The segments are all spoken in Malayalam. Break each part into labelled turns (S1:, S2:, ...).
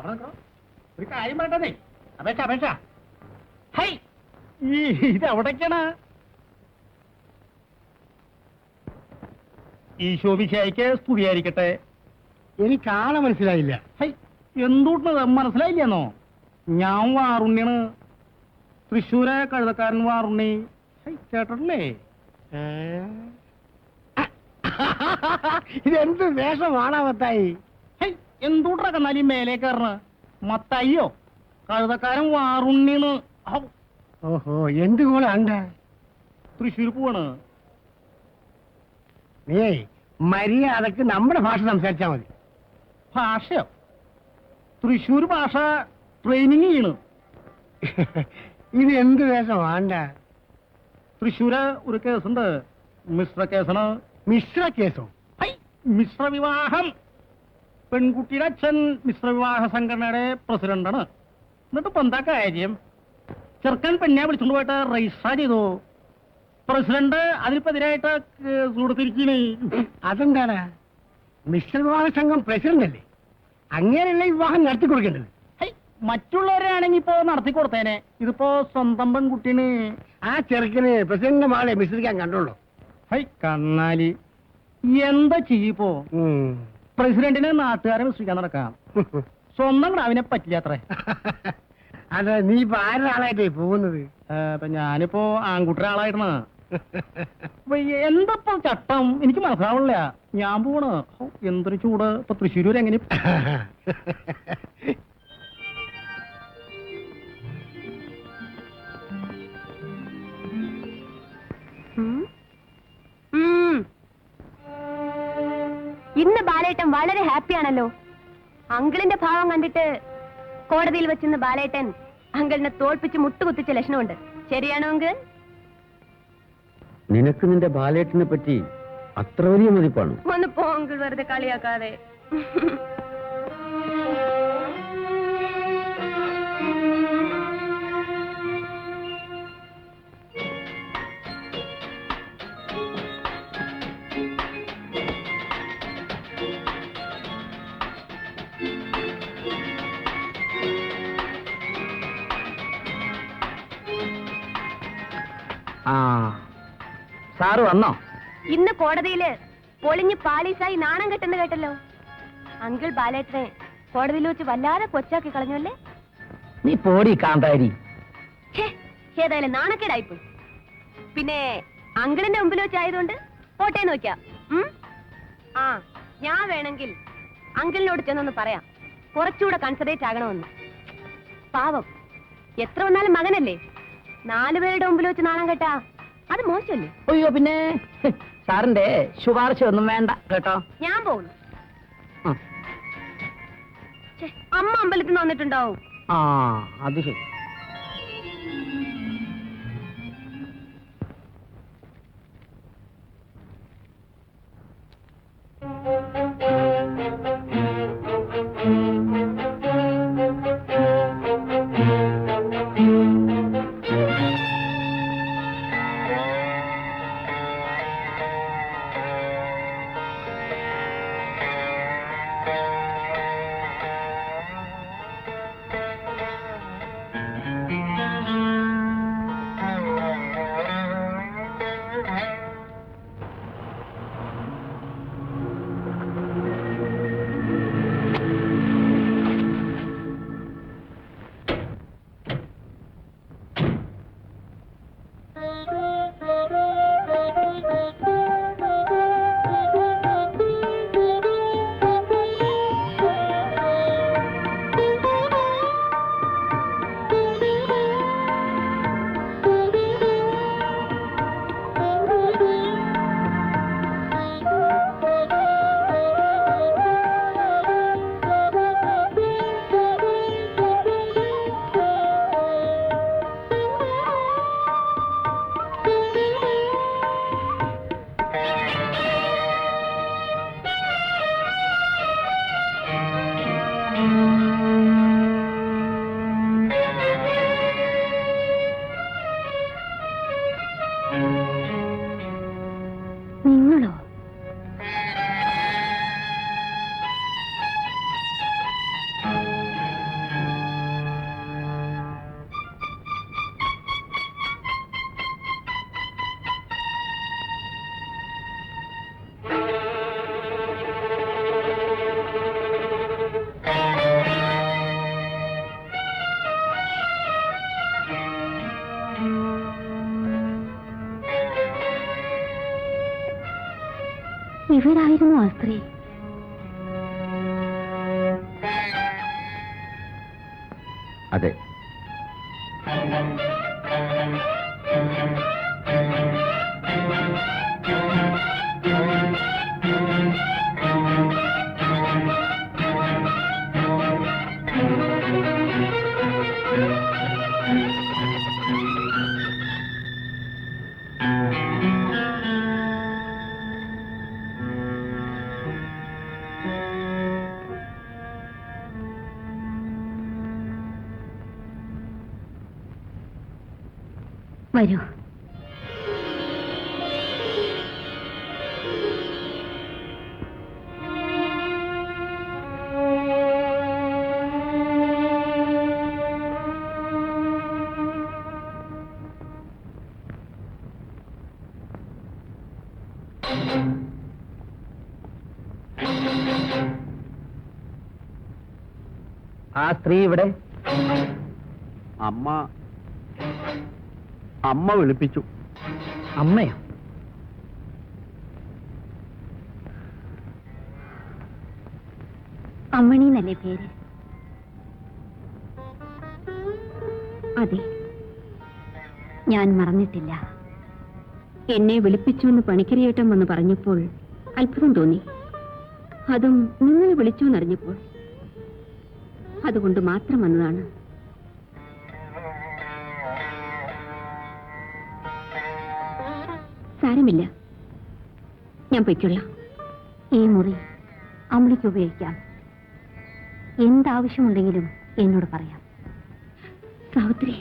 S1: ഒരു കാര്യം പറയട്ടെ. അപേക്ഷ ഹൈ ഇത് എവിടേക്കാണ്? ഈശോമിശിഹായ്ക്ക് സ്തുതിയായിരിക്കട്ടെ.
S2: എനിക്കാളെ മനസ്സിലായില്ല.
S1: ഹൈ എന്തുകൊണ്ട് മനസ്സിലായില്ലെന്നോ? ഞാൻ വാറുണ്ണിയാണ്, തൃശ്ശൂരെ കഴുതക്കാരൻ വാറുണ്ണി. കേട്ടിട്ടില്ലേ?
S2: ഇതെന്ത് വേഷമാണാ മത്തായി?
S1: എന്തുകൊണ്ടാ കന്നാലി മേലെ കയറണ? മത്തായിയോ? കഴുതക്കാരൻ വാറുണ്ണിയാണ്.
S2: ഓഹോ, എന്ത് കോളാണ്ട?
S1: തൃശ്ശൂർ പോവാണ്.
S2: നീ മര്യാദക്ക് നമ്മുടെ ഭാഷ സംസാരിച്ചാ മതി.
S1: ഭാഷയോ? തൃശ്ശൂർ ഭാഷ ട്രെയിനിങ് ചെയ്യണ്.
S2: ഇത് എന്ത് വേഷമാണ്ട?
S1: തൃശ്ശൂര് ഒരു കേസുണ്ട്, മിശ്ര കേസാണ്.
S2: മിശ്ര കേസോ?
S1: മിശ്ര വിവാഹം. പെൺകുട്ടിയുടെ അച്ഛൻ മിശ്ര വിവാഹ സംഘടനയുടെ പ്രസിഡന്റാണ്. എന്നിട്ട് ഇപ്പൊ എന്താ കാര്യം? ചെറുക്കൻ പെണ്ണെ വിളിച്ചോണ്ട് പോയിട്ട് രജിസ്റ്റർ ചെയ്തു. പ്രസിഡന്റ് അതിനിപ്പെതിരായിട്ട് കൊടുത്തിരിക്കണ്.
S2: അതെന്താണ്? മിശ്ര വിവാഹ സംഘം പ്രസിഡന്റ് അല്ലേ? അങ്ങനെയല്ല വിവാഹം നടത്തി കൊടുക്കേണ്ടത്.
S1: മറ്റുള്ളവരാണെങ്കി ഇപ്പോ നടത്തി കൊടുത്തേനെ. ഇതിപ്പോ സ്വന്തം പെൺകുട്ടീന്.
S2: ആ ചെറുക്കന് പ്രസിഡന്റിന്റെ മകളെ മിശ്രിക്കാൻ കണ്ടോളൂ.
S1: കണ്ണാലി എന്താ ചെയ്യിപ്പോ? പ്രസിഡന്റിനെ നാട്ടുകാരെ മിശ്രിക്കാൻ നടക്കാം, സ്വന്തം ഗ്രാവിനെ പറ്റില്ല അത്രേ.
S2: അതെ, നീ ഇപ്പൊ ആരുടെ ആളായിട്ടേ പോകുന്നത്?
S1: ഞാനിപ്പോ ആൺകുട്ടിയുടെ ആളായിട്ടാണ്. എന്തപ്പോ ചട്ടം എനിക്ക് മനസ്സിലാവില്ല. ഞാൻ പോണ്. എന്തൊരു ചൂട്. ഇപ്പൊ തൃശ്ശൂർ എങ്ങനെ?
S3: ഇന്ന് ബാലേട്ടൻ വളരെ ഹാപ്പിയാണല്ലോ. അങ്കിളിന്റെ ഭാവം കണ്ടിട്ട് കോടതിയിൽ വെച്ചിന്ന് ബാലേട്ടൻ അങ്കിളിനെ തോൽപ്പിച്ച് മുട്ടുകുത്തിച്ച ലക്ഷണമുണ്ട്. ശരിയാണോ അങ്കിൾ?
S4: നിനക്ക് നിന്റെ ബാലേട്ടനെ പറ്റി അത്ര വലിയ മതിപ്പാണ്?
S3: ഒന്ന് പോ അങ്കിൾ, വെറുതെ കളിയാക്കാതെ.
S4: സാറ് വന്നോ?
S3: ഇന്ന് കോടതിയില് പൊളിഞ്ഞ് പാലീസായി നാണം കെട്ടെന്ന് കേട്ടല്ലോ. അങ്കിൾ ബാലേട്ടനെ കോടതിയിൽ വെച്ച് വല്ലാതെ കൊച്ചാക്കി കളഞ്ഞല്ലേ.
S4: നീ പോടി കാന്താരി.
S3: ഏതായാലും നാണക്കേടായിപ്പോയി. പിന്നെ അങ്കിളിന്റെ മുമ്പിൽ വെച്ചായതുകൊണ്ട് പോട്ടേ നോക്കാം. ആ, ഞാൻ വേണമെങ്കിൽ അങ്കിളിനോട് ചെന്നൊന്ന് പറയാം, കുറച്ചുകൂടെ കൺസെൻട്രേറ്റ് ആകണമെന്ന്. പാവം, എത്ര വന്നാലും മകനല്ലേ. 4 പേരുടെ മുമ്പിൽ വെച്ച് നാണം കേട്ടാ അത് മോശമല്ലേ?
S4: അയ്യോ, പിന്നെ സാറിന്റെ ശുപാർശ ഒന്നും വേണ്ട കേട്ടോ.
S3: ഞാൻ പോകുന്നു. അമ്മ അമ്പലത്തിൽ നിന്ന് വന്നിട്ടുണ്ടാവും.
S4: ആ, അത് ശരി.
S3: ഇവരായിരുന്നു ആ സ്ത്രീ.
S5: അതെ.
S3: വരൂ.
S4: ആ സ്ത്രീ ഇവിടെ?
S5: അമ്മ വിളിപ്പിച്ചു.
S4: അമ്മയോ?
S3: അമ്മണി എന്നല്ലേ പേര്? അതെ, ഞാൻ മറന്നിട്ടില്ല. എന്നെ വിളിപ്പിച്ചു എന്ന് പണിക്കരിയേട്ടൻ വന്ന് പറഞ്ഞപ്പോൾ അത്ഭുതം തോന്നി. അതും നിങ്ങൾ വിളിച്ചു എന്നറിഞ്ഞപ്പോൾ. അതുകൊണ്ട് മാത്രം വന്നതാണ്. സാരമില്ല, ഞാൻ പൊയ്ക്കൊള്ളാം. ഈ മുറി അമ്മയ്ക്ക് ഉപയോഗിക്കാം. എന്താവശ്യമുണ്ടെങ്കിലും എന്നോട് പറയാം. സാവിത്രി,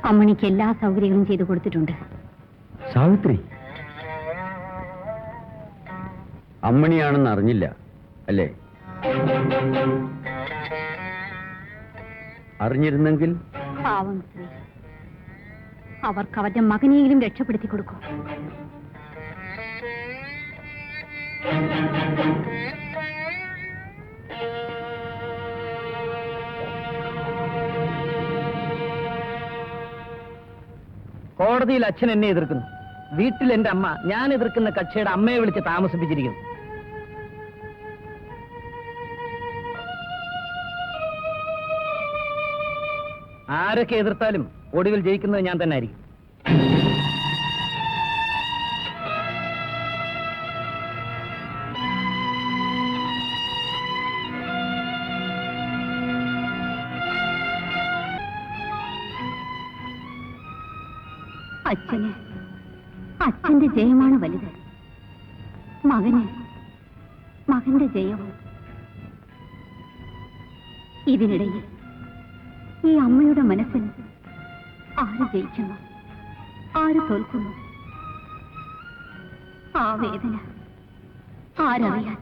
S3: അമ്മണിക്ക് എല്ലാ സൗകര്യങ്ങളും ചെയ്തു കൊടുത്തിട്ടുണ്ട്.
S5: സാവിത്രി അമ്മണിയാണെന്ന് അറിഞ്ഞില്ല അല്ലേ? അറിഞ്ഞിരുന്നെങ്കിൽ?
S3: പാവം സ്ത്രീ, അവർക്ക് അവരുടെ മകനെയെങ്കിലും രക്ഷപ്പെടുത്തി കൊടുക്കും.
S4: കോടതിയിൽ അച്ഛൻ എന്നെ എതിർക്കുന്നു. വീട്ടിൽ എന്റെ അമ്മ ഞാൻ എതിർക്കുന്ന കക്ഷിയുടെ അമ്മയെ വിളിച്ച് താമസിപ്പിച്ചിരിക്കുന്നു. ആരൊക്കെ എതിർത്താലും ഒടുവിൽ ജയിക്കുന്നത് ഞാൻ തന്നെ ആയിരിക്കും.
S3: അച്ഛന്റെ ജയമാണ് വലുത്. മകന്റെ ജയവും. ഇതിനിടയിൽ ഈ അമ്മയുടെ മനസ്സിൽ ആര് ജയിക്കുന്നു, ആര് തോൽക്കുന്നു, ആ വേദന ആരറിയാൻ?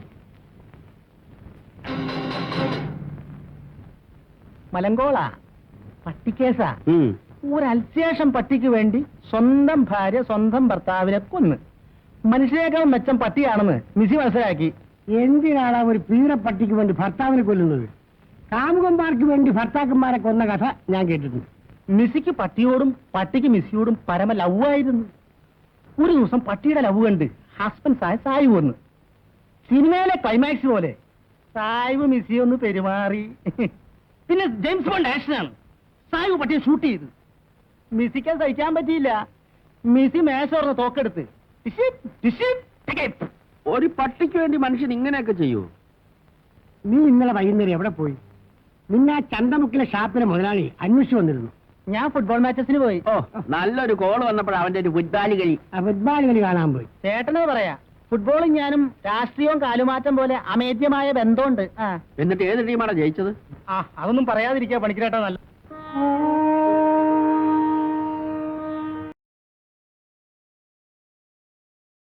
S4: മലങ്കോള പട്ടിക്കേസാ. ഒരു അൽശേഷം പട്ടിക്ക് വേണ്ടി സ്വന്തം ഭാര്യ സ്വന്തം ഭർത്താവിനെ കൊന്ന്. മനുഷ്യനേക്കാൾ മെച്ചം പട്ടിയാണെന്ന് മിസി മനസ്സിലാക്കി.
S2: എന്തിനാണ് ഒരു പീറപ്പട്ടിക്ക് വേണ്ടി ഭർത്താവിനെ കൊല്ലുന്നത്? കാമുകന്മാർക്ക് വേണ്ടി ഭർത്താക്കന്മാരെ കൊന്ന കഥ ഞാൻ കേട്ടിട്ടുണ്ട്.
S4: മിസിക്ക് പട്ടിയോടും പട്ടിക്ക് മിസ്സിയോടും പരമ ലവായിരുന്നു. ഒരു ദിവസം പട്ടിയുടെ ലവ് കണ്ട് ഹസ്ബൻഡ് സായിവ് വന്ന്. സിനിമയിലെ ക്ലൈമാക്സ് പോലെ സായിവ് മിസ്സി ഒന്ന് പെരുമാറി. പിന്നെ ജെയിംസ് ബോണ്ട് ആക്ഷനാണ്. സായിവ് പട്ടിയെ ഷൂട്ട് ചെയ്തു. മിസ്സിക്ക് സഹിക്കാൻ പറ്റിയില്ല. മിസ്സി മേശോർന്ന് തോക്കെടുത്ത്
S5: ഒരു പട്ടിക്ക് വേണ്ടി മനുഷ്യൻ ഇങ്ങനെയൊക്കെ ചെയ്യൂ?
S2: നീ ഇന്നലെ വൈകുന്നേരം എവിടെ പോയി? നിന്നെ ആ ചന്തമുക്കിലെ ഷാപ്പിലെ മുതലാളി അന്വേഷിച്ചു വന്നിരുന്നു.
S4: ഞാൻ ഫുട്ബോൾ മാച്ചസിന് പോയി.
S5: ഓ, നല്ലൊരു കോള് വന്നപ്പോൾ അവന്റെ ഒരു ഫുട്ബോൾ കളി.
S2: ഫുട്ബോൾ കളി കാണാൻ പോയി.
S4: ചേട്ടന് പറയാ, ഫുട്ബോളും ഞാനും രാഷ്ട്രീയവും കാലുമാറ്റം പോലെ അമേദ്യമായ ബന്ധമുണ്ട്.
S5: എന്നിട്ട് ഏത് ടീമാണ് ജയിച്ചത്?
S4: അതൊന്നും പറയാതിരിക്കാ പണിക്കരേട്ടാ. നല്ല